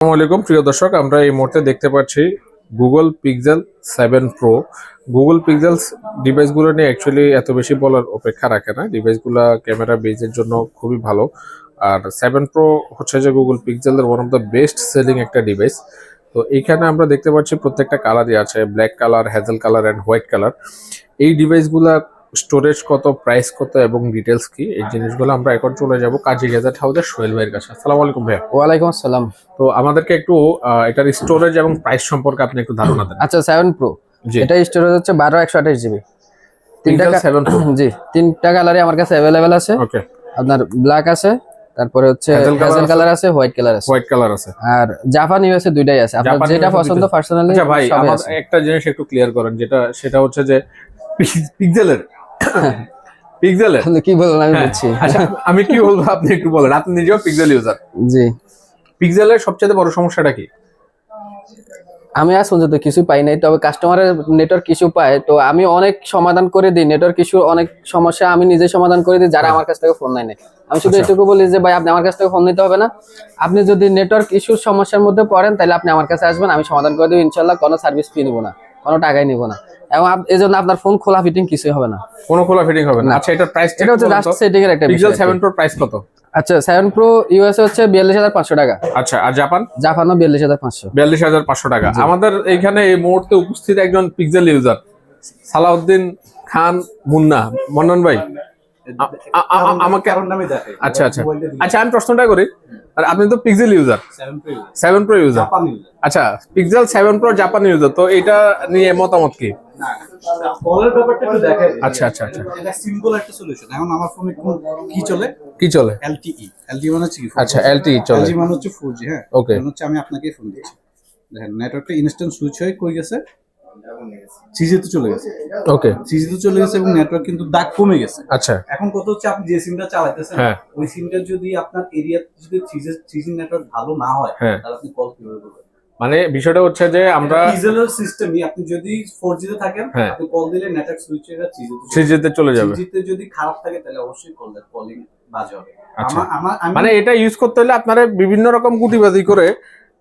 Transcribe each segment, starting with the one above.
আসসালামু আলাইকুম প্রিয় দর্শক, আমরা এই মুহূর্তে দেখতে পাচ্ছি Google Pixel 7 pro. Google Pixel ডিভাইসগুলো নিয়ে অ্যাকচুয়ালি এত বেশি বলার অপেক্ষা রাখে না। ডিভাইসগুলো ক্যামেরা বেজের জন্য খুবই ভালো। আর 7 প্রো হচ্ছে যে গুগল পিক্সেলের one of the best selling একটা ডিভাইস। তো এইখানে আমরা দেখতে পাচ্ছি প্রত্যেকটা কালারই আছে, black colour, hazel colour and white colour. এই ডিভাইসগুলা স্টোরেজ কত, প্রাইস কত এবং ডিটেলস কি, এই জিনিসগুলো আমরা এখন চলে যাব কাজী গেজেট হাউসের সোহেল ভাইয়ের কাছে। আসসালামু আলাইকুম ভাইয়া। ওয়ালাইকুম আসসালাম। তো আমাদেরকে একটু এটার স্টোরেজ এবং প্রাইস সম্পর্কে আপনি একটু ধারণা দেন। আচ্ছা, 7 প্রো এটা স্টোরেজ হচ্ছে 12/128 জিবি। তিনটা 7 প্রো জি, তিনটা কালারই আমার কাছে अवेलेबल আছে। ওকে, আপনার ব্ল্যাক আছে, তারপরে হচ্ছে হ্যাজেল কালার আছে, হোয়াইট কালার আছে। হোয়াইট কালার আছে আর জাপান ইউএসএ দুইটাই আছে। আপনার যেটা পছন্দ পার্সোনালি। আচ্ছা ভাই, আমার একটা জিনিস একটু ক্লিয়ার করেন, সেটা হচ্ছে যে পিক্সেলের কি বলবো আমি বুঝছি। আচ্ছা, আমি কি বলবো আপনি একটু বলেন, আপনি নিজেও পিক্সেল ইউজার। জি, পিক্সেলের সবচেয়ে বড় সমস্যাটা কি? আমি আজ পর্যন্ত কিছু পাই নাই, তবে কাস্টমারের নেটওয়ার্ক কিছু পায়, তো আমি অনেক সমাধান করে দিই। নেটওয়ার্ক কিছু অনেক সমস্যা আমি নিজে সমাধান করে দিই যারা আমার কাছ থেকে ফোন নেয়। আমি শুধু এটুকু বলি যে ভাই, আপনি আমার কাছ থেকে ফোন নিতে হবে না। আপনি যদি নেটওয়ার্ক ইস্যুর সমস্যার মধ্যে পড়েন তাহলে আপনি আমার কাছে আসবেন, আমি সমাধান করে দেবো ইনশাল্লাহ। কোনো সার্ভিস ফি নিব না, কোনো টাকাই নিব না, এবং এই জন্য আপনার ফোন খোলা ফিটিং কিছুই হবে না। কোনো খোলা ফিটিং হবে না? আচ্ছা, এটার প্রাইস এটা হচ্ছে জাস্ট সেটিং এর একটা বিষয়। পিক্সেল 7 প্রো প্রাইস কত? আচ্ছা, 7 প্রো ইউএসএ হচ্ছে 42,500 টাকা। আচ্ছা, আর জাপানও 42,500। 42,500 টাকা। আমাদের এইখানে এই মুহূর্তে উপস্থিত একজন পিক্সেল ইউজার, সালাউদ্দিন খান মুন্না। মন্নান ভাই, আমাকে আচ্ছা আচ্ছা আচ্ছা, আমি প্রশ্নটা করি, আর আপনি তো পিক্সেল ইউজার, 7 প্রো ইউজার। আচ্ছা, পিক্সেল 7 প্রো জাপানি ইউজার, তো এটা নিয়ে মতামত কি? আচ্ছা আচ্ছা আচ্ছা, এটা সিম্পল একটা সলিউশন। এখন আমার ফোনে কি চলে LTE মানে হচ্ছে কি? আচ্ছা, LTE চলে, LTE মানে হচ্ছে 4G। হ্যাঁ, ওকে। মানে হচ্ছে আমি আপনাকে ফোন দিচ্ছি, দেখেন নেটওয়ার্কটা ইনস্ট্যান্ট সুইচ হয়ে কই গেছে, 3G তে চলে গেছে। ওকে, 3G তে চলে গেছে এবং নেটওয়ার্ক কিন্তু দাগ কমে গেছে। আচ্ছা, এখন কত হচ্ছে, আপনি যে সিমটা চালাইতেছেন ওই সিমটা যদি আপনার এরিয়াতে যদি 3G নেটওয়ার্ক ভালো না হয়, তাহলে আপনি কল কিভাবে করবেন? মানে বিষয়টা হচ্ছে যে আমরা পিক্সেলের সিস্টেমই, আপনি যদি 4G তে থাকেন আপনি কল দিলে নেটওয়ার্ক সুইচ হয়ে 3G তে চলে যাবে। 3G তে যদি খারাপ থাকে তাহলে অবশ্যই কলিং বাজে হবে। আচ্ছা, মানে এটা ইউজ করতে হলে আপনারা বিভিন্ন রকম গুটিবাজি করে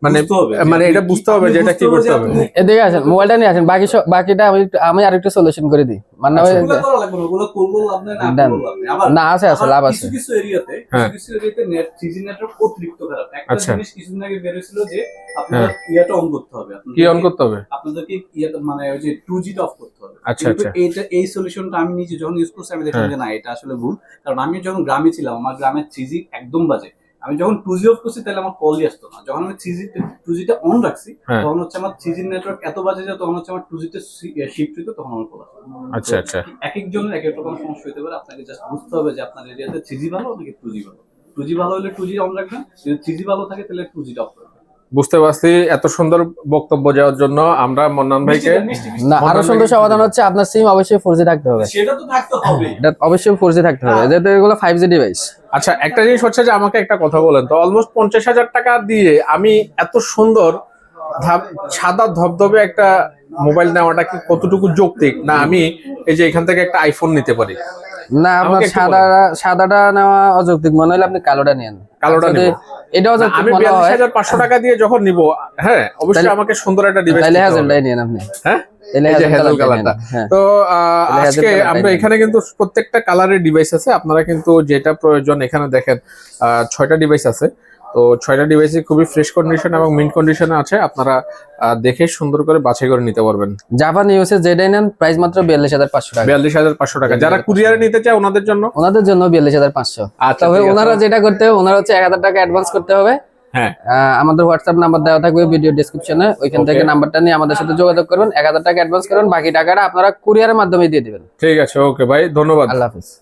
মানে এটা বুঝতে হবে যে এটা কি করতে হবে। এদিকে আসেন, মোবাইলটা নিয়ে আসেন, বাকিটা আমি আরেকটু সলিউশন করে দিই। মানে না, আছে লাভ আছে। কিছু এরিয়াতে নেট 3G নেটওয়ার্ক অতিরিক্ত খারাপ। একটা জিনিস কিছুদিন আগে বের হয়েছিল যে আপনারা ইয়াটা অন করতে হবে। কি অন করতে হবে? আপনাদেরকে ইয়াটা মানে ওই যে 2G টা অফ করতে হবে। আচ্ছা আচ্ছা, এই সলিউশনটা আমি নিজে যখন ইউজ করছি আমি দেখলাম যে না, এটা আসলে ভুল। কারণ আমি যখন গ্রামে ছিলাম, আমার গ্রামে 3G একদম বাজে। আমি যখন 2G অফ করছি তাহলে আমার কলই আসতো না। যখন আমি 2G টা অন রাখছি তখন হচ্ছে আমার 3G নেটওয়ার্ক এত বাজে যে তখন হচ্ছে আমার 2G তে শিফট হইতো, তখন আমার কল আসতো। আচ্ছা আচ্ছা, এক একজনের এক এক রকম সমস্যা হতে পারে। আপনাকে জাস্ট বুঝতে হবে যে আপনার এরিয়াতে 3G ভালো নাকি 2G ভালো। 2G ভালো হলে 2G অন রাখবেন, যদি 3G ভালো থাকে তাহলে 2G টা অফ করবেন। বুঝতে পারছি। এত সুন্দর বক্তব্য দেওয়ার জন্য আমরা মন্নান ভাইকে না, আরো সুন্দর সমাধান হচ্ছে আপনার সিম অবশ্যই 4G থাকতে হবে। সেটা তো থাকতে হবে, এটা অবশ্যই 4G থাকতে হবে, যেহেতু এগুলো 5G ডিভাইস। আচ্ছা, একটা জিনিস হচ্ছে যে আমাকে একটা কথা বলেন তো, অলমোস্ট 50,000 টাকা দিয়ে আমি এত সুন্দর সাদা ধবধবে একটা মোবাইল নেওয়াটা কি কতটুকু যৌক্তিক? না আমি এই যে এখান থেকে একটা আইফোন নিতে পারি? না, আপনার সাদাটা নেওয়া অযৌক্তিক মনে হলে আপনি কালোটা নেন। কালোটা নেব, এটা অযৌক্তিক আমি মনে হয়। 42,500 টাকা দিয়ে যখন নিব, হ্যাঁ অবশ্যই আমাকে সুন্দর একটা ডিভাইস তাহলে হ্যাজেলটাই নেন আপনি। হ্যাঁ, তো আজকে আমরা এখানে কিন্তু প্রত্যেকটা কালারের ডিভাইস আছে। আপনারা কিন্তু যেটা প্রয়োজন এখানে দেখেন 6টা ডিভাইস আছে। তো 6টা ডিভাইসই খুবই ফ্রেশ কন্ডিশন এবং মিন্ট কন্ডিশনে আছে। আপনারা দেখে সুন্দর করে বাছাই করে নিতে পারবেন। জাপান ইউএসএ যেটাই নেন প্রাইস মাত্র 42,500 টাকা। 42,500 টাকা। যারা কুরিয়ারে নিতে চায় ওনাদের জন্য 42,500। আচ্ছা, তবে ওনারা যেটা করতে হবে, ওনারা হচ্ছে 1,000 টাকা অ্যাডভান্স করতে হবে। হ্যাঁ, আমাদের হোয়াটসঅ্যাপ নাম্বার দেওয়া থাকবে ভিডিও ডেসক্রিপশনে, ওইখান থেকে নাম্বারটা নিয়ে আমাদের সাথে যোগাযোগ করবেন। 1,000 টাকা অ্যাডভান্স করবেন, বাকি টাকাটা আপনারা কুরিয়ারের মাধ্যমে দিয়ে দিবেন। ঠিক আছে, ওকে ভাই, ধন্যবাদ। আল্লাহ হাফেজ।